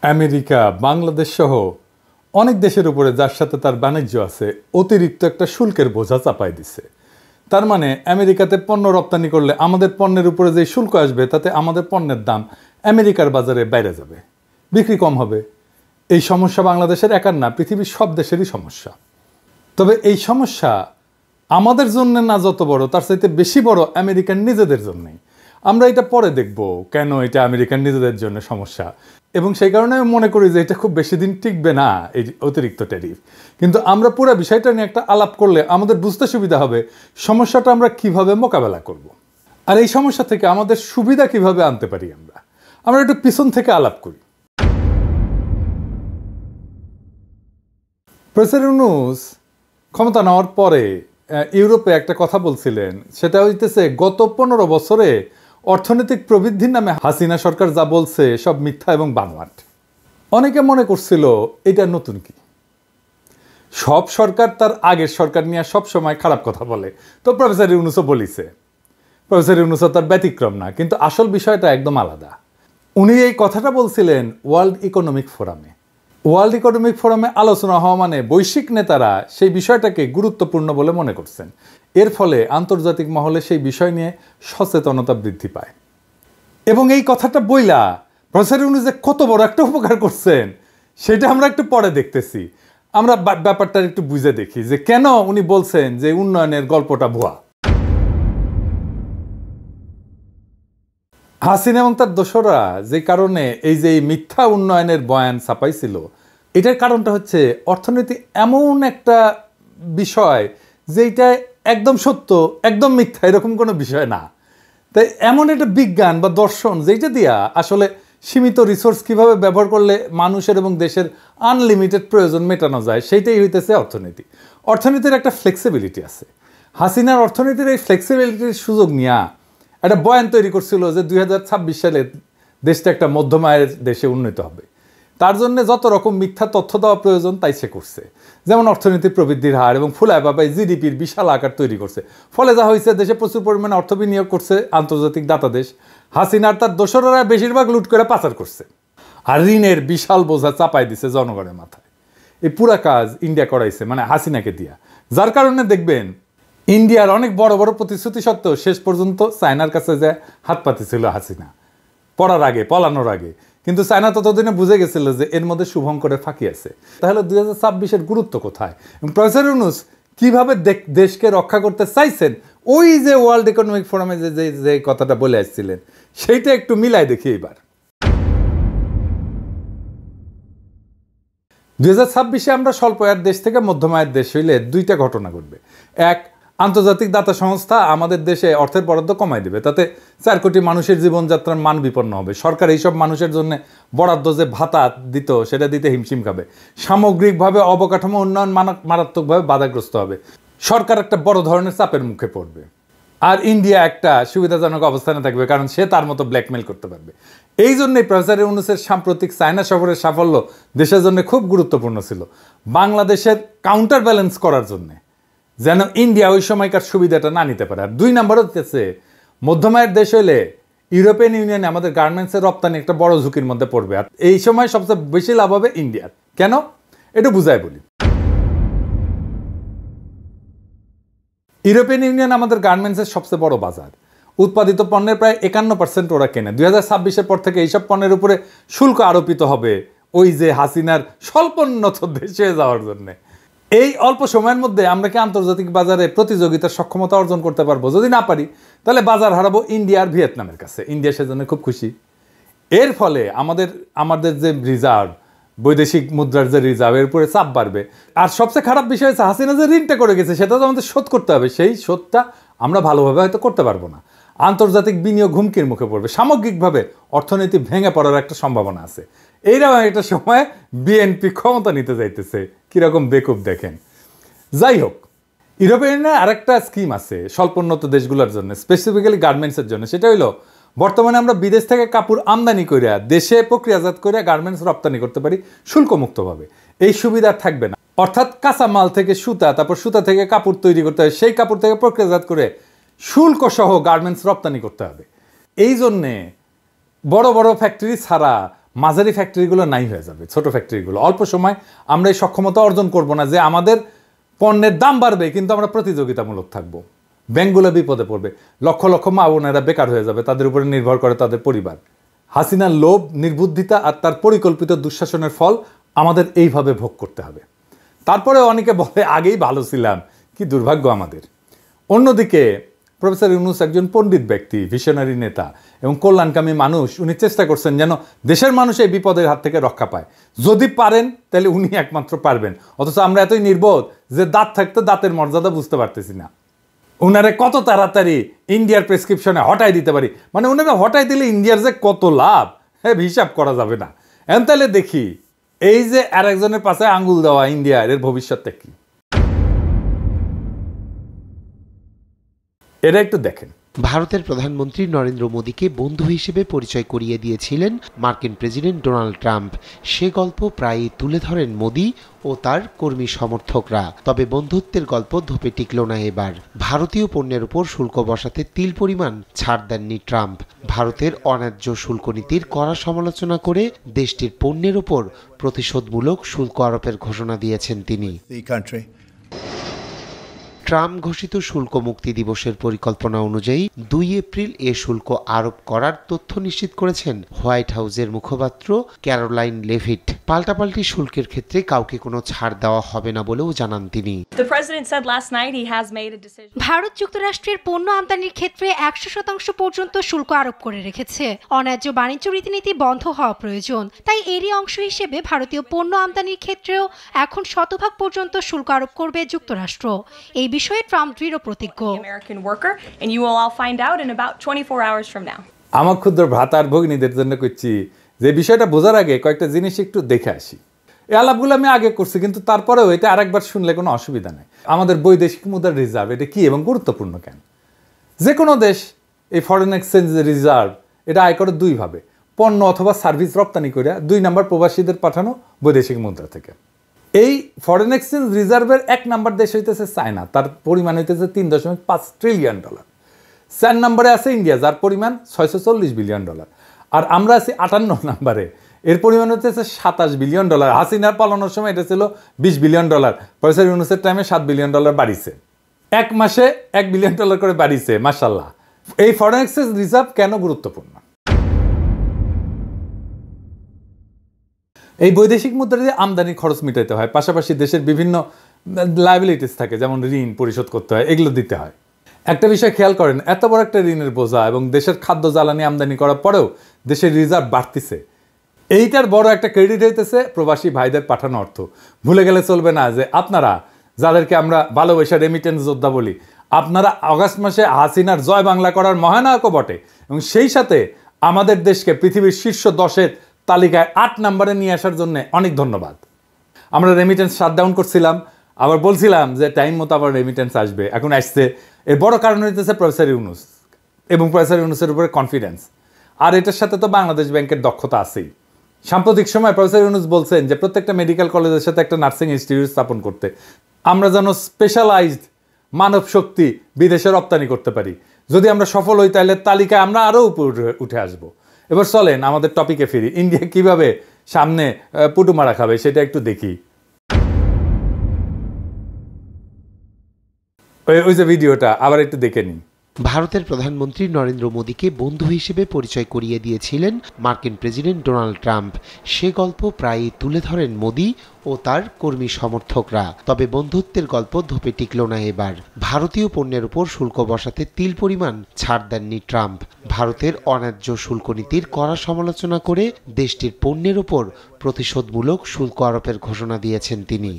America, Bangladesh সহ অনেক দেশের উপরে যার সাথে তার বাণিজ্য আছে অতিরিক্ত একটা শুল্কের বোঝা চাপাই দিছে। তার মানে আমেরিকাতে পণ্য রপ্তানি করলে আমাদের পণ্যের উপরে যে শুল্ক আসবে তাতে আমাদের পণ্যের দাম আমেরিকার বাজারে বাইরে যাবে, বিক্রি কম হবে। এই সমস্যা বাংলাদেশের একার না, পৃথিবীর সব দেশেরই সমস্যা। তবে এই সমস্যা আমাদের জন্য না যত বড়, তার চাইতে বেশি বড় আমেরিকান নিজেদের জন্যই। আমরা এটা পরে দেখব কেন এটা আমেরিকান নিজেদের জন্য সমস্যা, এবং সেই কারণে আমি মনে করি যে এটা খুব বেশি দিন টিকবে না এই অতিরিক্ত ট্যারিফ। কিন্তু আমরা পুরো বিষয়টা নিয়ে একটা আলাপ করলে আমাদের বুঝতে সুবিধা হবে সমস্যাটা আমরা কিভাবে মোকাবেলা করব, আর এই সমস্যা থেকে আমাদের সুবিধা কিভাবে আনতে পারি। আমরা একটু পিছন থেকে আলাপ করি। প্রেসিডেন্ট ইউনূস ক্ষমতা নেওয়ার পরে ইউরোপে একটা কথা বলছিলেন, সেটা হইতেছে গত 15 বছরে অর্থনৈতিক প্রবৃদ্ধির নামে হাসিনা সরকার যা বলছে সব মিথ্যা এবং বানোয়াট। অনেকে মনে করছিল এটা নতুন কি, সব সরকার তার আগের সরকার নিয়ে সব সময় খারাপ কথা বলে, তো প্রফেসর ইউনূসও বলিছে। প্রফেসর ইউনূসও তার ব্যতিক্রম না, কিন্তু আসল বিষয়টা একদম আলাদা। উনি এই কথাটা বলছিলেন ওয়ার্ল্ড ইকোনমিক ফোরামে। ওয়ার্ল্ড ইকোনমিক ফোরামে আলোচনা হওয়া মানে বৈশ্বিক নেতারা সেই বিষয়টাকে গুরুত্বপূর্ণ বলে মনে করছেন। এর ফলে আন্তর্জাতিক মহলে সেই বিষয় নিয়ে সচেতনতা বৃদ্ধি পায়। এবং এই কথাটা বইলা প্রফেসর ইউনূস যে কত বড় একটা উপকার করছেন সেটা আমরা একটু পরে দেখতেছি। আমরা ব্যাপারটা একটু বুঝে দেখি যে কেন উনি বলছেন যে উন্নয়নের গল্পটা ভুয়া। হাসিনা এবং তার দোসররা যে কারণে এই যে মিথ্যা উন্নয়নের বয়ান ছাপাইছিল, এটার কারণটা হচ্ছে অর্থনীতি এমন একটা বিষয় যেটা একদম সত্য একদম মিথ্যা এরকম কোনো বিষয় না। তাই এমন একটা বিজ্ঞান বা দর্শন যেটা দিয়া আসলে সীমিত রিসোর্স কিভাবে ব্যবহার করলে মানুষের এবং দেশের আনলিমিটেড প্রয়োজন মেটানো যায়, সেইটাই হইতেছে অর্থনীতি। অর্থনীতির একটা ফ্লেক্সিবিলিটি আছে। হাসিনার অর্থনীতির এই ফ্লেক্সিবিলিটির সুযোগ নিয়ে একটা বয়ান তৈরি করছিল যে 2026 সালে দেশটা একটা মধ্যম আয়ের দেশে উন্নীত হবে। তার জন্য যত রকম মিথ্যা তথ্য দেওয়া প্রয়োজন তাই সে করছে, যেমন অর্থনীতির প্রবৃদ্ধির হার এবং ফুলায় বাবায় জিডিপির বিশাল আকার তৈরি করছে। ফলে যা হয়েছে, দেশে প্রচুর পরিমাণে অর্থ বিনিয়োগ করছে আন্তর্জাতিক দাতা দেশ। হাসিনার তার দোসররা বেশিরভাগ লুট করে পাচার করছে, আর ঋণের বিশাল বোঝা চাপাই দিছে জনগণের মাথায়। এই পুরা কাজ ইন্ডিয়া করাইছে, মানে হাসিনাকে দিয়া। যার কারণে দেখবেন ইন্ডিয়ার অনেক বড় বড় প্রতিশ্রুতি সত্ত্বেও শেষ পর্যন্ত চায়নার কাছে যে হাত পাতিছিল হাসিনা পলানোর আগে। কিন্তু চায়না ততদিনে বুঝে গেছিল যে এর মধ্যে শুভঙ্করের ফাঁকি আছে। তাহলে 2026-এর গুরুত্ব কোথায়? প্রফেসর ইউনূস কিভাবে দেশকে রক্ষা করতে চাইছেন, ওই যে ওয়ার্ল্ড ইকোনমিক ফোরামে যে কথাটা বলে আসছিলেন সেইটা একটু মিলাই দেখি। এবার 2026-এ আমরা স্বল্প আয়ের দেশ থেকে মধ্যম আয়ের দেশ হইলে দুইটা ঘটনা ঘটবে। এক, আন্তর্জাতিক দাতা সংস্থা আমাদের দেশে অর্থের বরাদ্দ কমাই দেবে, তাতে 4 কোটি মানুষের জীবনযাত্রার মান বিপন্ন হবে। সরকার এইসব মানুষের জন্য বরাদ্দ যে ভাতা দিত সেটা দিতে হিমশিম খাবে। সামগ্রিকভাবে অবকাঠামো উন্নয়ন মারাত্মকভাবে বাধাগ্রস্ত হবে। সরকার একটা বড় ধরনের চাপের মুখে পড়বে। আর ইন্ডিয়া একটা সুবিধাজনক অবস্থানে থাকবে, কারণ সে তার মতো ব্ল্যাকমেল করতে পারবে। এই জন্যই প্রফেসর ইউনূসের সাম্প্রতিক চায়না সফরের সাফল্য দেশের জন্য খুব গুরুত্বপূর্ণ ছিল, বাংলাদেশের কাউন্টার ব্যালেন্স করার জন্যে, যেন ইন্ডিয়া ওই সময়কার সুবিধাটা না নিতে পারে। আর 2 নম্বর হচ্ছে মধ্যমায়ের দেশ হইলে ইউরোপিয়ান ইউনিয়নে আমাদের গার্মেন্টসের রপ্তানি একটা বড় ঝুঁকির মধ্যে পড়বে। আর এই সময় সবচেয়ে বেশি লাভ হবে ইন্ডিয়ার। কেন? এটা বুঝাই বলি। ইউরোপিয়ান ইউনিয়ন আমাদের গার্মেন্টসের সবচেয়ে বড় বাজার। উৎপাদিত পণ্যের প্রায় 51% ওরা কেনে। 2026-এর পর থেকে এইসব পণ্যের উপরে শুল্ক আরোপিত হবে, ওই যে হাসিনার স্বল্পোন্নত দেশে যাওয়ার জন্যে। এই অল্প সময়ের মধ্যে আমরা কি আন্তর্জাতিক বাজারে প্রতিযোগিতার সক্ষমতা অর্জন করতে পারবো? যদি না পারি তাহলে বাজার হারাবো ইন্ডিয়া আর ভিয়েতনামের কাছে। ইন্ডিয়া সেজন্য খুব খুশি। এর ফলে আমাদের যে রিজার্ভ, বৈদেশিক মুদ্রার যে রিজার্ভ, এর উপরে চাপ বাড়বে। আর সবচেয়ে খারাপ বিষয় হচ্ছে হাসিনা যে ঋণটা করে গেছে সেটা তো আমাদের শোধ করতে হবে। সেই শোধটা আমরা ভালোভাবে হয়তো করতে পারবো না। আন্তর্জাতিক বিনিয়োগ হুমকির মুখে পড়বে। সামগ্রিকভাবে অর্থনীতি ভেঙে পড়ার একটা সম্ভাবনা আছে। এইরকম একটা সময় বিএনপি ক্ষমতা নিতে যাইতেছে, কিরকম বেকুব দেখেন। যাই হোক, ইউরোপিয়ান ইউনিয়নের আরেকটা স্কিম আছে স্বল্পোন্নত দেশগুলোর জন্য, স্পেসিফিক্যালি গার্মেন্টসের জন্য। সেটা হইলো বর্তমানে আমরা বিদেশ থেকে কাপড় আমদানি করিয়া দেশে প্রক্রিয়াজাত করিয়া গার্মেন্টস রপ্তানি করতে পারি শুল্কমুক্তভাবে। এই সুবিধা থাকবে না। অর্থাৎ কাঁচামাল থেকে সুতা, তারপর সুতা থেকে কাপড় তৈরি করতে হবে, সেই কাপড় থেকে প্রক্রিয়াজাত করে শুল্ক সহ গার্মেন্টস রপ্তানি করতে হবে। এই জন্যে বড় বড় ফ্যাক্টরি ছাড়া মাঝারি ফ্যাক্টরিগুলো নাই হয়ে যাবে, ছোট ফ্যাক্টরিগুলো। অল্প সময় আমরা এই সক্ষমতা অর্জন করব না যে আমাদের পণ্যের দাম বাড়বে কিন্তু আমরা প্রতিযোগিতামূলক থাকব। ব্যাংকগুলো বিপদে পড়বে, লক্ষ লক্ষ মা বোনেরা বেকার হয়ে যাবে, তাদের উপরে নির্ভর করে তাদের পরিবার। হাসিনার লোভ, নির্বুদ্ধিতা আর তার পরিকল্পিত দুঃশাসনের ফল আমাদের এইভাবে ভোগ করতে হবে। তারপরে অনেকে বলে আগেই ভালো ছিলাম, কি দুর্ভাগ্য আমাদের। অন্যদিকে প্রফেসর ইউনূস একজন পণ্ডিত ব্যক্তি, ভিশনারি নেতা এবং কল্যাণকামী মানুষ। উনি চেষ্টা করছেন যেন দেশের মানুষ এই বিপদের হাত থেকে রক্ষা পায়। যদি পারেন তাহলে উনি একমাত্র পারবেন, অথচ আমরা এতই নির্বোধ যে দাঁত থাকতে দাঁতের মর্যাদা বুঝতে পারতেছি না। উনারে কত তাড়াতাড়ি ইন্ডিয়ার প্রেসক্রিপশনে হটাই দিতে পারি, মানে উনারা হটাই দিলে ইন্ডিয়ার যে কত লাভ, হ্যাঁ হিসাব করা যাবে না। এখন তাহলে দেখি এই যে আর একজনের পাশে আঙ্গুল দেওয়া ইন্ডিয়ার, এর ভবিষ্যৎটা কি, এটা একটু দেখেন। ভারতের প্রধানমন্ত্রী নরেন্দ্র মোদীকে বন্ধু হিসেবে পরিচয় করিয়ে দিয়েছিলেন মার্কিন প্রেসিডেন্ট ডোনাল্ড ট্রাম্প। সে গল্প প্রায়ই তুলে ধরেন মোদী ও তার কর্মী সমর্থকরা। তবে বন্ধুত্বের গল্প ধোপে টিকল না এবার। ভারতীয় পণ্যের উপর শুল্ক বসাতে তিল পরিমাণ ছাড় দেননি ট্রাম্প। ভারতের অন্যায্য শুল্ক নীতির কড়া সমালোচনা করে দেশটির পণ্যের উপর প্রতিশোধমূলক শুল্ক আরোপের ঘোষণা দিয়েছেন তিনি। ট্রাম্প ঘোষিত শুল্ক মুক্তি দিবসের পরিকল্পনা অনুযায়ী 2 এপ্রিল এ শুল্ক আরোপ করার তথ্য নিশ্চিত করেছেন হোয়াইট হাউসের মুখপাত্র ক্যারোলাইন লেভিট। পাল্টাপাল্টি শুল্কের ক্ষেত্রে কাউকে কোনো ছাড় দেওয়া হবে না বলেও জানান তিনি। ভারত যুক্তরাষ্ট্রের পণ্য আমদানির ক্ষেত্রে 100% পর্যন্ত শুল্ক আরোপ করে রেখেছে। অন্যায্য বাণিজ্য রীতিনীতি বন্ধ হওয়া প্রয়োজন, তাই এরই অংশ হিসেবে ভারতীয় পণ্য আমদানির ক্ষেত্রেও এখন 100% পর্যন্ত শুল্ক আরোপ করবে যুক্তরাষ্ট্র। এই বিষয়ে ট্রাম্প দৃঢ় প্রতিজ্ঞ। আমার ক্ষুদ্র ভ্রাতার ভগ্নীদের জন্য করছি যে বিষয়টা বোঝার আগে কয়েকটা জিনিস একটু দেখে আসি। এই আলাপগুলো আমি আগে করছি, কিন্তু তারপরেও এটা আরেকবার শুনলে কোনো অসুবিধা নেই। আমাদের বৈদেশিক মুদ্রার রিজার্ভ এটা কি এবং গুরুত্বপূর্ণ কেন? যে কোনো দেশ এই ফরেন এক্সচেঞ্জ রিজার্ভ এটা আয় করে দুইভাবে, পণ্য অথবা সার্ভিস রপ্তানি করে, 2 নম্বর প্রবাসীদের পাঠানো বৈদেশিক মুদ্রা থেকে। এই ফরেন এক্সচেঞ্জ রিজার্ভের 1 নম্বর দেশ হইতেছে চায়না, তার পরিমাণ হইতেছে $3.5 ট্রিলিয়ন। 4 নম্বরে আছে ইন্ডিয়া, যার পরিমাণ $640 বিলিয়ন। আর আমরা আছি 58 নম্বরে, এর পরিমাণ হচ্ছে $27 বিলিয়ন। হাসিনার পালানোর সময় এটা ছিল $20 বিলিয়ন। প্রফেসর ইউনূসের টাইমে $7 বিলিয়ন বাড়িছে, 1 মাসে $1 বিলিয়ন করে বাড়িছে, মাশাআল্লাহ। এই ফরেন এক্সচেঞ্জ রিজার্ভ কেন গুরুত্বপূর্ণ? এই বৈদেশিক মুদ্রা দিয়ে আমদানি খরচ মিটাইতে হয়, পাশাপাশি দেশের বিভিন্ন লায়াবিলিটিস থাকে, যেমন ঋণ পরিশোধ করতে হয়, এগুলো দিতে হয়। একটা বিষয় খেয়াল করেন, এত বড় একটা ঋণের বোঝা এবং দেশের খাদ্য জ্বালানি আমদানি করার পরেও দেশের রিজার্ভ বাড়তিছে। এইটার বড় একটা ক্রেডিট হইতেছে প্রবাসী ভাইদের পাঠানো অর্থ। ভুলে গেলে চলবে না যে আপনারা, যাদেরকে আমরা ভালোবাসা রেমিটেন্স যোদ্ধা বলি, আপনারা আগস্ট মাসে হাসিনার জয় বাংলা করার মহানায়কও বটে, এবং সেই সাথে আমাদের দেশকে পৃথিবীর শীর্ষ 10-এর তালিকায় 8 নম্বরে নিয়ে আসার জন্য অনেক ধন্যবাদ। আমরা রেমিটেন্স শাটডাউন করছিলাম, আবার বলছিলাম যে টাইম মতো আবার রেমিটেন্স আসবে, এখন আসছে। এর বড় কারণ হইতেছে প্রফেসর ইউনূস এবং প্রফেসর ইউনূসের উপরে কনফিডেন্স, আর এটার সাথে তো বাংলাদেশ ব্যাংকের দক্ষতা আছেই। সাম্প্রতিক সময় প্রফেসর ইউনূস বলছেন যে প্রত্যেকটা মেডিকেল কলেজের সাথে একটা নার্সিং ইনস্টিটিউট স্থাপন করতে, আমরা যেন স্পেশালাইজড মানব শক্তি বিদেশে রপ্তানি করতে পারি। যদি আমরা সফল হই তাহলে তালিকায় আমরা আরও উপরে উঠে আসবো। এবার চলেন আমাদের টপিকে ফিরি। ইন্ডিয়া কিভাবে সামনে পুটু মারা খাবে সেটা একটু দেখি। ওই যে ভিডিওটা আবার একটু দেখে নিন। ভারতের প্রধানমন্ত্রী নরেন্দ্র মোদীকে বন্ধু হিসেবে পরিচয় করিয়ে দিয়েছিলেন মার্কিন প্রেসিডেন্ট ডোনাল্ড ট্রাম্প। সে গল্প প্রায়ই তুলে ধরেন মোদী ও তার কর্মী সমর্থকরা। তবে বন্ধুত্বের গল্প ধোপে টিকল না এবার। ভারতীয় পণ্যের উপর শুল্ক বসাতে তিল পরিমাণ ছাড় দেননি ট্রাম্প। ভারতের অন্যায্য শুল্ক নীতির কড়া সমালোচনা করে দেশটির পণ্যের উপর প্রতিশোধমূলক শুল্ক আরোপের ঘোষণা দিয়েছেন তিনি।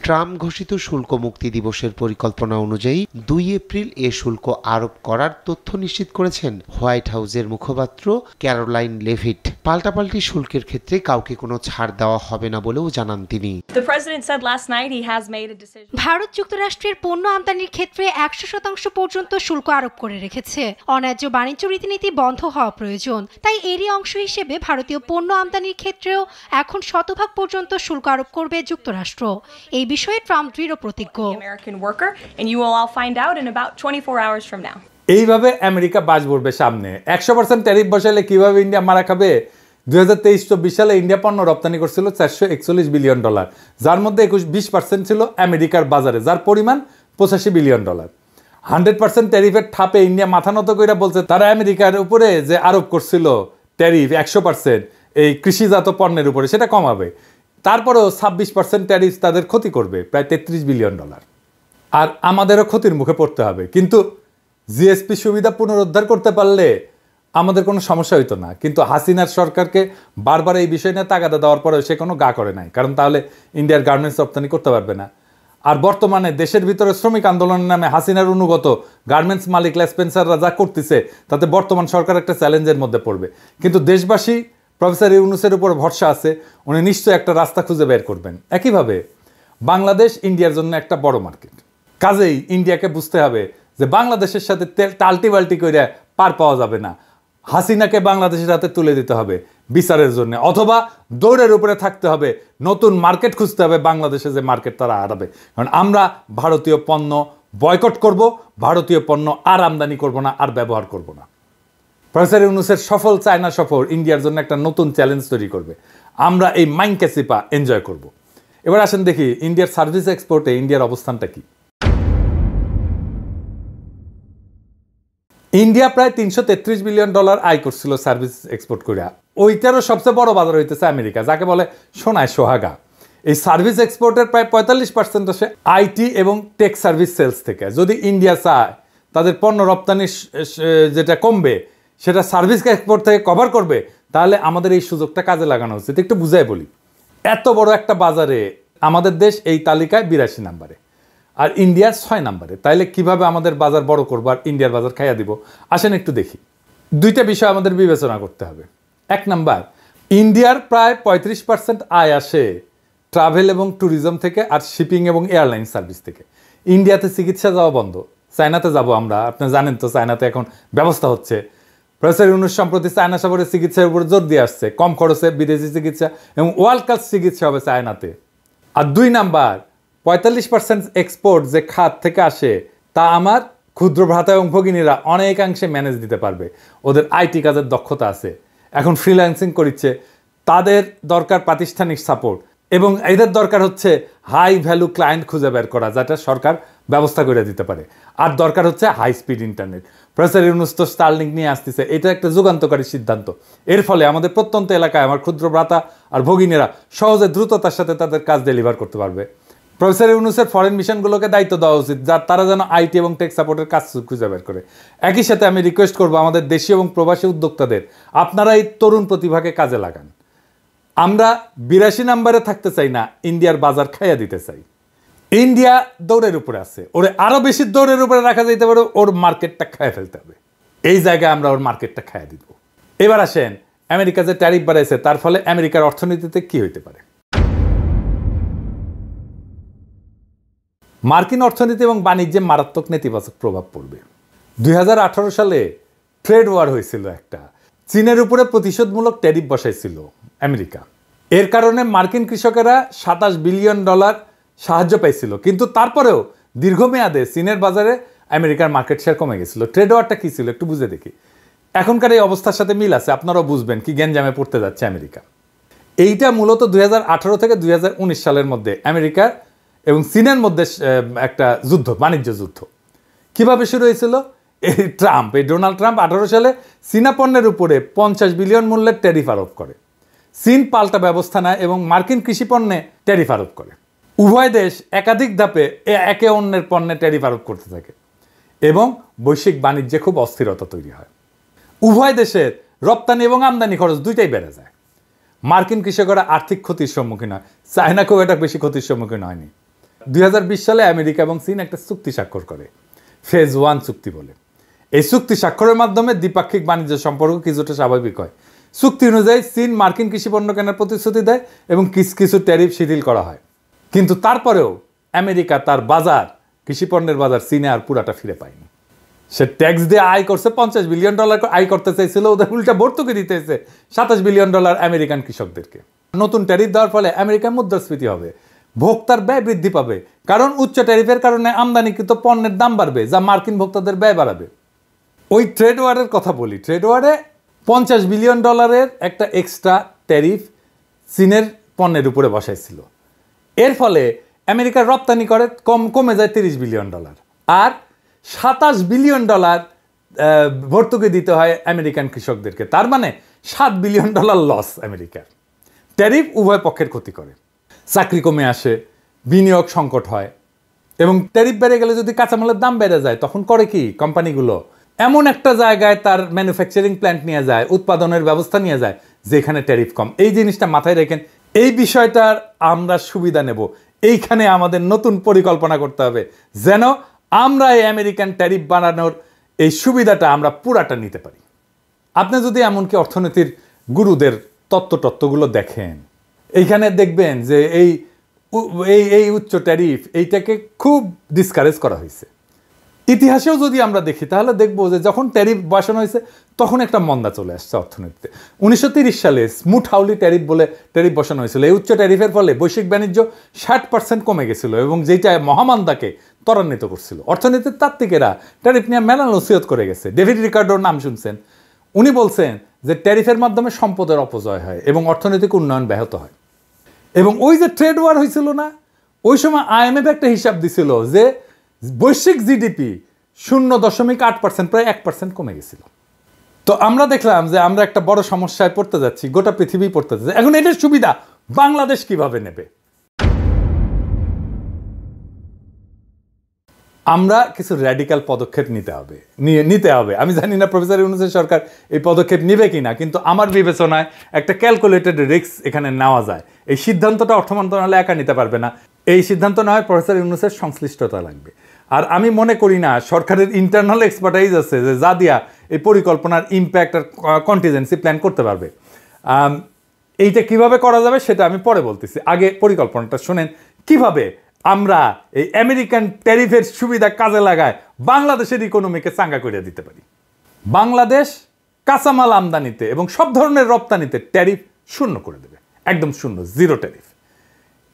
ট্রাম্প ঘোষিত শুল্ক মুক্তি দিবসের পরিকল্পনা অনুযায়ী 2 এপ্রিল এ শুল্ক আরোপ করার তথ্য নিশ্চিত করেছেন হোয়াইট হাউসের মুখপাত্র ক্যারোলাইন লেভিট। পাল্টাপাল্টি শুল্কের ক্ষেত্রে কাউকে কোনো ছাড় দেওয়া হবে না বলেও জানান তিনি। ভারত যুক্তরাষ্ট্রের পণ্য আমদানির ক্ষেত্রে 100% পর্যন্ত শুল্ক আরোপ করে রেখেছে। অন্যায্য বাণিজ্য রীতিনীতি বন্ধ হওয়া প্রয়োজন, তাই এরই অংশ হিসেবে ভারতীয় পণ্য আমদানির ক্ষেত্রেও এখন 100% পর্যন্ত শুল্ক আরোপ করবে যুক্তরাষ্ট্র। এই বিষয়ে ট্রাম্প দৃঢ় প্রতিজ্ঞ। এইভাবে আমেরিকা বাস করবে সামনে। 100% ট্যারিফ বসালে কিভাবে ইন্ডিয়া মারা খাবে? 2023-24 সালে ইন্ডিয়া পণ্য রপ্তানি করছিল $441 বিলিয়ন, যার মধ্যে 20% ছিল আমেরিকার বাজারে, যার পরিমাণ $85 বিলিয়ন। 100% ট্যারিফের ঠাপে ইন্ডিয়া মাথা নত করে বলছে তারা আমেরিকার উপরে যে আরোপ করছিল ট্যারিফ 100% এই কৃষিজাত পণ্যের উপরে, সেটা কমাবে। তারপরেও 26% ট্যারিফ তাদের ক্ষতি করবে, প্রায় $33 বিলিয়ন। আর আমাদেরও ক্ষতির মুখে পড়তে হবে। কিন্তু জিএসপি সুবিধা পুনরুদ্ধার করতে পারলে আমাদের কোনো সমস্যা হইতো না। কিন্তু হাসিনার সরকারকে বারবার এই বিষয় নিয়ে তাগাদা দেওয়ার পরেও সে কোনো গা করে নাই, কারণ তাহলে ইন্ডিয়ার গার্মেন্টস রপ্তানি করতে পারবে না। আর বর্তমানে দেশের ভিতরে শ্রমিক আন্দোলনের নামে হাসিনার অনুগত গার্মেন্টস মালিক লেসপেন্সাররা যা করতেছে তাতে বর্তমান সরকার একটা চ্যালেঞ্জের মধ্যে পড়বে। কিন্তু দেশবাসী প্রফেসর ইউনূসের উপর ভরসা আছে, উনি নিশ্চয়ই একটা রাস্তা খুঁজে বের করবেন। একইভাবে বাংলাদেশ ইন্ডিয়ার জন্য একটা বড় মার্কেট, কাজেই ইন্ডিয়াকে বুঝতে হবে যে বাংলাদেশের সাথে টাল্টি বাল্টি করে পার পাওয়া যাবে না। হাসিনাকে বাংলাদেশের হাতে তুলে দিতে হবে বিচারের জন্য, অথবা দৌড়ের উপরে থাকতে হবে, নতুন মার্কেট খুঁজতে হবে বাংলাদেশে, যে মার্কেট তারা হারাবে। কারণ আমরা ভারতীয় পণ্য বয়কট করব, ভারতীয় পণ্য আর আমদানি করব না, আর ব্যবহার করব না। প্রফেসর ইউনূসের সফল চায়না সফর ইন্ডিয়ার জন্য একটা নতুন চ্যালেঞ্জ তৈরি করবে। আমরা এই মাইনকাসিপা এনজয় করব। এবার আসেন দেখি ইন্ডিয়ার সার্ভিস এক্সপোর্টে ইন্ডিয়ার অবস্থানটা কি। ইন্ডিয়া প্রায় $333 বিলিয়ন আয় করছিল সার্ভিস এক্সপোর্ট করে। ওইটারও সবচেয়ে বড় বাজার হইতেছে আমেরিকা, যাকে বলে সোনায় সোহাগা। এই সার্ভিস এক্সপোর্টের প্রায় 45% আসে আইটি এবং টেক সার্ভিস সেলস থেকে। যদি ইন্ডিয়া চায় তাদের পণ্য রপ্তানি যেটা কমবে সেটা সার্ভিস এক্সপোর্ট থেকে কভার করবে, তাহলে আমাদের এই সুযোগটা কাজে লাগানো উচিত। একটু বুঝাই বলি, এত বড় একটা বাজারে আমাদের দেশ এই তালিকায় 82 নম্বরে আর ইন্ডিয়ার 6 নম্বরে। তাইলে কিভাবে আমাদের বাজার বড় করবো আর ইন্ডিয়ার বাজার খাইয়া দিব? আসেন একটু দেখি। দুইটা বিষয় আমাদের বিবেচনা করতে হবে। 1 নাম্বার, ইন্ডিয়ার প্রায় 35% আয় আসে ট্রাভেল এবং ট্যুরিজম থেকে, আর শিপিং এবং এয়ারলাইন সার্ভিস থেকে। ইন্ডিয়াতে চিকিৎসা যাওয়া বন্ধ, চায়নাতে যাব আমরা। আপনি জানেন তো চায়নাতে এখন ব্যবস্থা হচ্ছে। প্রফেসর ইউনূস সম্প্রতি চায়না সফরে চিকিৎসার উপর জোর দিয়ে আসছে, কম খরচে বিদেশি চিকিৎসা এবং ওয়ার্ল্ড ক্লাস চিকিৎসা হবে চায়নাতে। আর 2 নাম্বার, 45% এক্সপোর্ট যে খাত থেকে আসে তা আমার ক্ষুদ্র ভ্রাতা এবং ভগিনীরা অনেকাংশে ম্যানেজ দিতে পারবে। ওদের আইটি কাজের দক্ষতা আছে, এখন ফ্রিল্যান্সিং করছে। তাদের দরকার প্রাতিষ্ঠানিক সাপোর্ট, এবং এদের দরকার হচ্ছে হাই ভ্যালু ক্লায়েন্ট খুঁজে বের করা, যেটা সরকার ব্যবস্থা করে দিতে পারে। আর দরকার হচ্ছে high speed internet. Professor Yunus তো স্টারলিংক নিয়ে আসতেছে, এটা একটা যুগান্তকারী সিদ্ধান্ত। এর ফলে আমাদের প্রত্যন্ত এলাকায় আমার ক্ষুদ্র ভ্রাতা আর ভগিনীরা সহজে দ্রুততার সাথে তাদের কাজ ডেলিভার করতে পারবে। প্রফেসর ইউনূসের ফরেন মিশনগুলোকে দায়িত্ব দেওয়া উচিত, যার তারা যেন আইটি এবং টেক সাপোর্টের কাজ খুঁজে বের করে। একই সাথে আমি রিকোয়েস্ট করবো আমাদের দেশীয় এবং প্রবাসী উদ্যোক্তাদের, আপনারা এই তরুণ প্রতিভাকে কাজে লাগান। আমরা 82 নম্বরে থাকতে চাই না, ইন্ডিয়ার বাজার খাইয়া দিতে চাই। ইন্ডিয়া দৌড়ের উপরে আছে, ওরে আরো বেশি দৌড়ের উপরে রাখা যেতে পারে, ওর মার্কেটটা খাইয়া ফেলতে হবে। এই জায়গায় আমরা ওর মার্কেটটা খাইয়া দিব। এবার আসেন আমেরিকা যে ট্যারিফ বাড়াইছে তার ফলে আমেরিকার অর্থনীতিতে কি হইতে পারে। মার্কিন অর্থনীতি এবং বাণিজ্যে মারাত্মক নেতিবাচক প্রভাব পড়বে। 2018 সালে ট্রেড ওয়ার হয়েছিল একটা, চীনের উপরে প্রতিশোধমূলক ট্যারিফ বসাইছিল আমেরিকা। এর কারণে মার্কিন কৃষকেরা $27 বিলিয়ন সাহায্য পাইছিল, কিন্তু তারপরেও দীর্ঘমেয়াদে চীনের বাজারে আমেরিকার মার্কেট শেয়ার কমে গেছিল। ট্রেড ওয়ারটা কী ছিল একটু বুঝে দেখি। এখনকার এই অবস্থার সাথে মিল আছে, আপনারাও বুঝবেন কি গ্যাঞ্জামে পড়তে যাচ্ছে আমেরিকা। এইটা মূলত 2018 থেকে 2019 সালের মধ্যে আমেরিকা এবং চীনের মধ্যে একটা যুদ্ধ, বাণিজ্য যুদ্ধ। কিভাবে শুরু হয়েছিল? এই ডোনাল্ড ট্রাম্প 18 সালে চীনা পণ্যের উপরে 50 বিলিয়ন মূল্যের ট্যারিফ আরোপ করে। চীন পাল্টা ব্যবস্থা নেয় এবং মার্কিন কৃষি পণ্যে ট্যারিফ আরোপ করে। উভয় দেশ একাধিক ধাপে একে অন্যের পণ্যে ট্যারিফ আরোপ করতে থাকে এবং বৈশ্বিক বাণিজ্যে খুব অস্থিরতা তৈরি হয়। উভয় দেশের রপ্তানি এবং আমদানি খরচ দুইটাই বেড়ে যায়। মার্কিন কৃষকেরা আর্থিক ক্ষতির সম্মুখীন হয়, চায়নাকেও এটা বেশি ক্ষতির সম্মুখীন হয়নি। 2020 সালে আমেরিকা এবং চীন একটা চুক্তি স্বাক্ষর করে, ফেজ 1 চুক্তি বলে। এই চুক্তি স্বাক্ষরের মাধ্যমে দ্বিপাক্ষিক বাণিজ্য সম্পর্ক কিছুটা স্বাভাবিক হয়। চুক্তি অনুযায়ী চীন মার্কিন কৃষি পণ্য কেনার প্রতিশ্রুতি দেয় এবং কিছু ট্যারিফ শিথিল করা হয়। কিন্তু তারপরেও আমেরিকা তার বাজার, কৃষি পণ্যের বাজার চীনে আর পুরাটা ফিরে পায়নি। সে ট্যাক্স দিয়ে আয় করছে, $50 বিলিয়ন আয় করতে চাইছিল, ওদের উল্টা ভর্তুকি দিতেছে $27 বিলিয়ন আমেরিকান কৃষকদেরকে। নতুন ট্যারিফ দেওয়ার ফলে আমেরিকার মুদ্রাস্ফীতি হবে, ভোক্তার ব্যয় বৃদ্ধি পাবে, কারণ উচ্চ ট্যারিফের কারণে আমদানিকৃত পণ্যের দাম বাড়বে, যা মার্কিন ভোক্তাদের ব্যয় বাড়াবে। ওই ট্রেড ওয়ারের কথা বলি। ট্রেড ওয়ারে $50 বিলিয়ন একটা এক্সট্রা ট্যারিফ চীনের পণ্যের উপরে বসাইছিল। এর ফলে আমেরিকার রপ্তানি করে কমে যায় $30 বিলিয়ন, আর $27 বিলিয়ন ভর্তুকি দিতে হয় আমেরিকান কৃষকদেরকে। তার মানে $7 বিলিয়ন লস আমেরিকার। ট্যারিফ উভয় পক্ষের ক্ষতি করে, চাকরি কমে আসে, বিনিয়োগ সংকট হয়, এবং ট্যারিফ বেড়ে গেলে যদি কাঁচামালের দাম বেড়ে যায় তখন করে কি কোম্পানিগুলো এমন একটা জায়গায় তার ম্যানুফ্যাকচারিং প্ল্যান্ট নিয়ে যায়, উৎপাদনের ব্যবস্থা নিয়ে যায় যেখানে ট্যারিফ কম। এই জিনিসটা মাথায় রেখেন, এই বিষয়টার আমরা সুবিধা নেব। এইখানে আমাদের নতুন পরিকল্পনা করতে হবে যেন আমরা এই আমেরিকান ট্যারিফ বানানোর এই সুবিধাটা আমরা পুরাটা নিতে পারি। আপনি যদি এমনকি অর্থনীতির গুরুদের তত্ত্বগুলো দেখেন, এইখানে দেখবেন যে এই উচ্চ ট্যারিফ এইটাকে খুব ডিসকারেজ করা হয়েছে। ইতিহাসেও যদি আমরা দেখি তাহলে দেখব যে যখন ট্যারিফ বসানো হয়েছে তখন একটা মন্দা চলে আসছে অর্থনীতিতে। 1930 সালে স্মুথ হাউলি ট্যারিফ বলে ট্যারিফ বসানো হয়েছিল। এই উচ্চ ট্যারিফের ফলে বৈশ্বিক বাণিজ্য 60% কমে গেছিল এবং যেটা মহামন্দাকে ত্বরান্বিত করছিল। অর্থনীতির তাত্ত্বিকেরা ট্যারিফ নিয়ে মেলা নসিহত করে গেছে। ডেভিড রিকার্ডোর নাম শুনছেন। উনি বলছেন যে ট্যারিফের মাধ্যমে সম্পদের অপচয় হয় এবং অর্থনৈতিক উন্নয়ন ব্যাহত হয়। এবং ওই যে ট্রেড ওয়ার হয়েছিল না, ওই সময় IMF একটা হিসাব দিছিল যে বৈশ্বিক জিডিপি 0.8%, প্রায় 1% কমে গেছিল। তো আমরা দেখলাম যে আমরা একটা বড় সমস্যায় পড়তে যাচ্ছি, গোটা পৃথিবী পড়তে যাচ্ছে। এখন এটার সুবিধা বাংলাদেশ কিভাবে নেবে? আমরা কিছু র্যাডিক্যাল পদক্ষেপ নিতে হবে। আমি জানি না প্রফেসর ইউনূসের সরকার এই পদক্ষেপ নেবে কিনা, কিন্তু আমার বিবেচনায় একটা ক্যালকুলেটেড রিস্ক এখানে নেওয়া যায়। এই সিদ্ধান্তটা অর্থ মন্ত্রণালয় একা নিতে পারবে না। এই সিদ্ধান্ত নেওয়ায় প্রফেসর ইউনূসের সংশ্লিষ্টতা লাগবে। আর আমি মনে করি না সরকারের ইন্টারনাল এক্সপার্টাইজ আছে যে যা দিয়া এই পরিকল্পনার ইম্প্যাক্ট আর কন্টিজেন্সি প্ল্যান করতে পারবে। এইটা কিভাবে করা যাবে সেটা আমি পরে বলতেছি, আগে পরিকল্পনাটা শোনেন কিভাবে আমরা এই আমেরিকান ট্যারিফের সুবিধা কাজে লাগায় বাংলাদেশের ইকোনমিকে চাঙ্গা করে দিতে পারি। বাংলাদেশ কাঁচামাল আমদানিতে এবং সব ধরনের রপ্তানিতে ট্যারিফ শূন্য করে দেবে, একদম শূন্য, জিরো ট্যারিফ।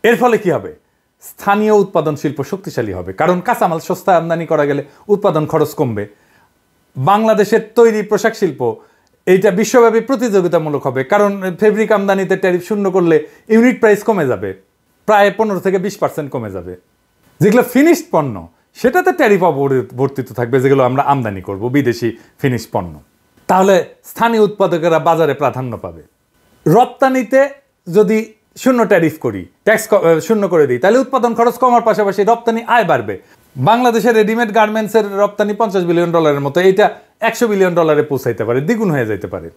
এর ফলে কি হবে? স্থানীয় উৎপাদন শিল্প শক্তিশালী হবে, কারণ কাঁচামাল সস্তায় আমদানি করা গেলে উৎপাদন খরচ কমবে। বাংলাদেশের তৈরি পোশাক শিল্প এইটা বিশ্বব্যাপী প্রতিযোগিতামূলক হবে, কারণ ফেব্রিক আমদানিতে ট্যারিফ শূন্য করলে ইউনিট প্রাইস কমে যাবে, প্রায় 15 থেকে 20% কমে যাবে। যেগুলো ফিনিশড পণ্য সেটাতে ট্যারিফ অবর্তিত থাকবে, যেগুলো আমরা আমদানি করব বিদেশি ফিনিশড পণ্য। তাহলে স্থানীয় উৎপাদকেরা বাজারে প্রাধান্য পাবে। রপ্তানিতে যদি শূন্য ট্যারিফ করি, ট্যাক্স শূন্য করে দিই, তাহলে উৎপাদন খরচ কমার পাশাপাশি রপ্তানি আয় বাড়বে। বাংলাদেশের রেডিমেড গার্মেন্টসের রপ্তানি $50 বিলিয়ন মতো, এইটা $100 বিলিয়ন পৌঁছাইতে পারে, দ্বিগুণ হয়ে যেতে পারে।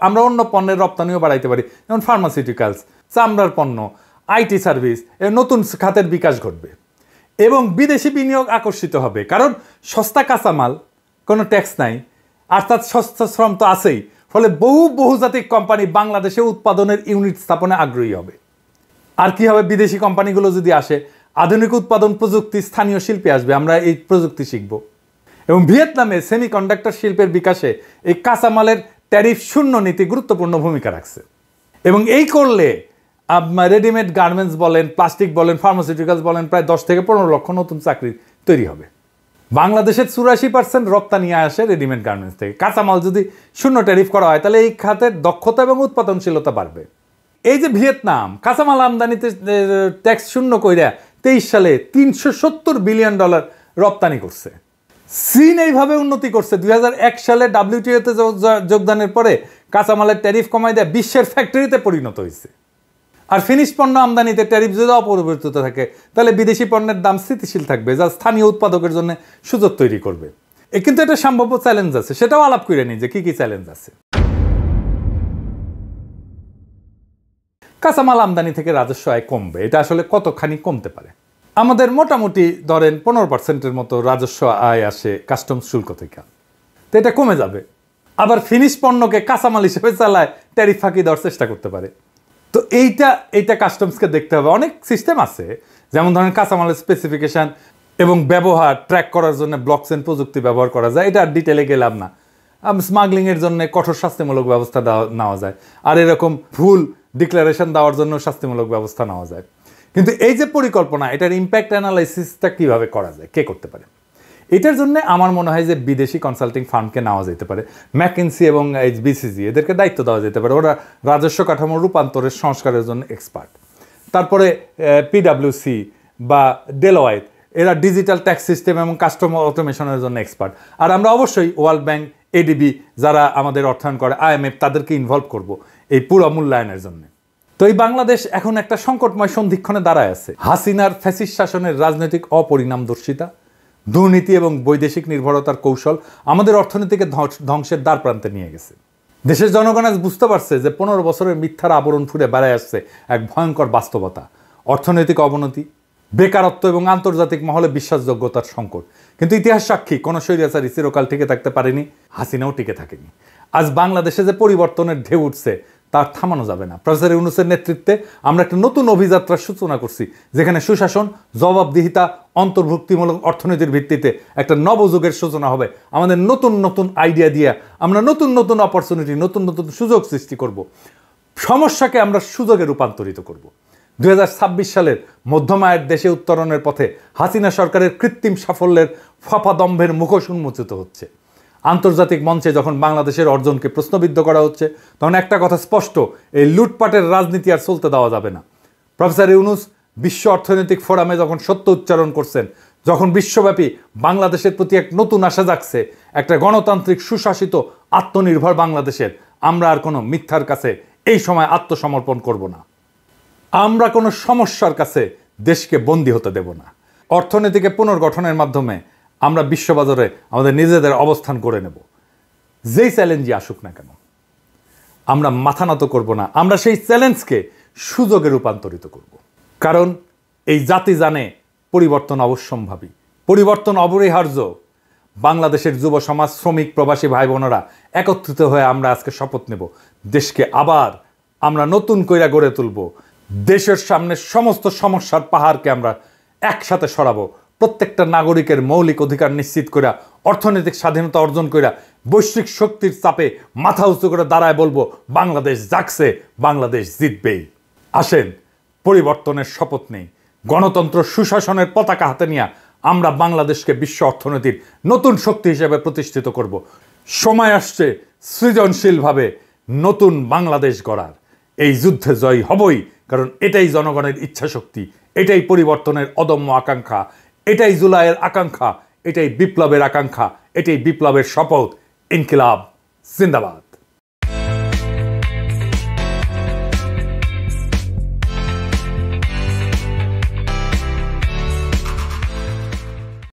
আমরা অন্য পণ্যের রপ্তানিও বাড়াইতে পারি, যেমন ফার্মাসিউটিক্যালস, চামড়ার পণ্য, আইটি সার্ভিস, এর নতুন খাতের বিকাশ ঘটবে এবং বিদেশি বিনিয়োগ আকর্ষিত হবে, কারণ সস্তা কাঁচামাল, কোনো ট্যাক্স নাই, আর তার সস্তা শ্রম তো আছেই। ফলে বহুজাতিক কোম্পানি বাংলাদেশে উৎপাদনের ইউনিট স্থাপনে আগ্রহী হবে। আর কি হবে? বিদেশি কোম্পানিগুলো যদি আসে, আধুনিক উৎপাদন প্রযুক্তি, স্থানীয় শিল্পে আসবে, আমরা এই প্রযুক্তি শিখব। এবং ভিয়েতনামে সেমিকন্ডাক্টর শিল্পের বিকাশে এই কাঁচামালের ট্যারিফ শূন্য নীতি গুরুত্বপূর্ণ ভূমিকা রাখছে। এবং এই করলে রেডিমেড গার্মেন্টস বলেন, প্লাস্টিক বলেন, ফার্মাসিউটিক্যালস বলেন, প্রায় 10 থেকে 15 লক্ষ নতুন চাকরি তৈরি হবে। বাংলাদেশের 84% রপ্তানি আসে রেডিমেড গার্মেন্টস থেকে। কাঁচামাল যদি শূন্য ট্যারিফ করা হয় তাহলে এই খাতের দক্ষতা এবং উৎপাদনশীলতা বাড়বে। এই যে ভিয়েতনাম কাঁচামাল আমদানিতে ট্যাক্স শূন্য কইরা 23 সালে $370 বিলিয়ন রপ্তানি করছে। চীন এইভাবে উন্নতি করছে। 2001 সালে WTO-তে যোগদানের পরে কাঁচামালের ট্যারিফ কমাই দেয় বিশ্বের ফ্যাক্টরিতে পরিণত হয়েছে। আর ফিনিশ পণ্য আমদানিতে ট্যারিফ যদি অপরিবর্তিত থাকে তাহলে বিদেশি পণ্যের দাম স্থিতিশীল থাকবে, যা স্থানীয় উৎপাদকের জন্য সুযোগ তৈরি করবে। কিন্তু এটা সম্ভাব্য চ্যালেঞ্জ আছে, সেটাও আলাপ করে নিই যে কি চ্যালেঞ্জ আছে। কাঁচামাল আমদানি থেকে রাজস্ব আয় কমবে, এটা আসলে কতখানি কমতে পারে? আমাদের মোটামুটি ধরেন 15%-এর মতো রাজস্ব আয় আসে কাস্টমস শুল্ক থেকে, তো এটা কমে যাবে। আবার ফিনিশ পণ্যকে কাঁচামাল হিসেবে চালায় ট্যারিফ ফাঁকি দেওয়ার চেষ্টা করতে পারে। তো এইটা কাস্টমসকে দেখতে হবে। অনেক সিস্টেম আছে, যেমন ধরেন কাঁচামালের স্পেসিফিকেশান এবং ব্যবহার ট্র্যাক করার জন্য ব্লকচেন প্রযুক্তি ব্যবহার করা যায়, এটা ডিটেলে গেলাম না। স্মাগলিংয়ের জন্য কঠোর শাস্তিমূলক ব্যবস্থা নেওয়া যায়, আর এরকম ভুল ডিক্লারেশন দেওয়ার জন্য শাস্তিমূলক ব্যবস্থা নেওয়া যায়। কিন্তু এই যে পরিকল্পনা, এটার ইম্প্যাক্ট অ্যানালাইসিসটা কীভাবে করা যায়, কে করতে পারে? এটার জন্য আমার মনে হয় যে বিদেশি কনসাল্টিং ফার্মকে নেওয়া যেতে পারে, ম্যাকিনসি এবং বিসিসি এদেরকে দায়িত্ব দেওয়া যেতে পারে। ওরা রাজস্ব কাঠামো রূপান্তরের সংস্কারের জন্য এক্সপার্ট। তারপরে পিডাব্লিউসি বা ডেলয়েট, এরা ডিজিটাল ট্যাক্স সিস্টেম এবং কাস্টমার অটোমেশনের জন্য এক্সপার্ট। আর আমরা অবশ্যই ওয়ার্ল্ড ব্যাংক, এডিবি যারা আমাদের অর্থায়ন করে, IMF, তাদেরকে ইনভলভ করব এই পুরো মূল্যায়নের জন্য। তো এই বাংলাদেশ এখন একটা সংকটময় সন্ধিক্ষণে দাঁড়ায় আছে। হাসিনার ফ্যাসিস্ট শাসনের রাজনৈতিক অপরিণামদর্শিতা, দুর্নীতি এবং বৈদেশিক নির্ভরতার কৌশল আমাদের অর্থনীতিকে ধ্বংসের দ্বার প্রান্তে নিয়ে গেছে। দেশের জনগণ আজ বুঝতে পারছে যে 15 বছরের মিথ্যার আবরণ ফুঁড়ে বেড়ায় আসছে এক ভয়ঙ্কর বাস্তবতা, অর্থনৈতিক অবনতি, বেকারত্ব এবং আন্তর্জাতিক মহলে বিশ্বাসযোগ্যতার সংকট। কিন্তু ইতিহাস সাক্ষী, কোনো স্বৈরাচারী চিরকাল টিকে থাকতে পারেনি, হাসিনাও টিকে থাকেনি। আজ বাংলাদেশে যে পরিবর্তনের ঢেউ উঠছে তার থামানো যাবে না। প্রফেসর ইউনূসের নেতৃত্বে আমরা একটা নতুন অভিযাত্রার সূচনা করছি, যেখানে সুশাসন, জবাবদিহিতা, অন্তর্ভুক্তিমূলক অর্থনীতির ভিত্তিতে একটা নবযুগের সূচনা হবে। আমাদের নতুন নতুন আইডিয়া দিয়ে আমরা নতুন নতুন অপরচুনিটি, নতুন নতুন সুযোগ সৃষ্টি করব। সমস্যাকে আমরা সুযোগে রূপান্তরিত করব। 2026 সালের মধ্যম আয়ের দেশে উত্তরণের পথে হাসিনা সরকারের কৃত্রিম সাফল্যের ফাঁপাদম্ভের মুখোশ উন্মোচিত হচ্ছে। আন্তর্জাতিক মঞ্চে যখন বাংলাদেশের অর্জনকে প্রশ্নবিদ্ধ করা হচ্ছে, তখন একটা কথা স্পষ্ট, এই লুটপাটের রাজনীতি আর চলতে দেওয়া যাবে না। প্রফেসর ইউনূস বিশ্ব অর্থনৈতিক ফোরামে যখন সত্য উচ্চারণ করছেন, যখন বিশ্বব্যাপী বাংলাদেশের প্রতি এক নতুন আশা জাগছে, একটা গণতান্ত্রিক সুশাসিত আত্মনির্ভর বাংলাদেশের, আমরা আর কোনো মিথ্যার কাছে এই সময় আত্মসমর্পণ করব না। আমরা কোনো সমস্যার কাছে দেশকে বন্দী হতে দেব না। অর্থনীতিকে পুনর্গঠনের মাধ্যমে আমরা বিশ্ববাজারে আমাদের নিজেদের অবস্থান করে নেব। যেই চ্যালেঞ্জই আসুক না কেন আমরা মাথা নত করব না। আমরা সেই চ্যালেঞ্জকে সুযোগে রূপান্তরিত করব। কারণ এই জাতি জানে পরিবর্তন অবশ্যম্ভাবী, পরিবর্তন অপরিহার্য। বাংলাদেশের যুব সমাজ, শ্রমিক, প্রবাসী ভাই বোনেরা একত্রিত হয়ে আমরা আজকে শপথ নেব, দেশকে আবার আমরা নতুন কইরা গড়ে তুলব। দেশের সামনে সমস্ত সমস্যার পাহাড়কে আমরা একসাথে সরাবো। প্রত্যেকটা নাগরিকের মৌলিক অধিকার নিশ্চিত কইরা, অর্থনৈতিক স্বাধীনতা অর্জন কইরা, বৈশ্বিক শক্তির চাপে মাথা উঁচু করে দাঁড়ায় বলবো, বাংলাদেশ জাগছে, বাংলাদেশ জিতবেই। আসেন পরিবর্তনের শপথ নেই, গণতন্ত্র সুশাসনের পতাকা হাতে নিয়ে আমরা বাংলাদেশকে বিশ্ব অর্থনীতির নতুন শক্তি হিসেবে প্রতিষ্ঠিত করব। সময় আসছে সৃজনশীলভাবে নতুন বাংলাদেশ গড়ার। এই যুদ্ধে জয় হবই, কারণ এটাই জনগণের ইচ্ছাশক্তি, এটাই পরিবর্তনের অদম্য আকাঙ্ক্ষা, এটাই জুলাইয়ের আকাঙ্ক্ষা, এটাই বিপ্লবের আকাঙ্ক্ষা, এটাই বিপ্লবের শপথ। ইনকিলাব জিন্দাবাদ।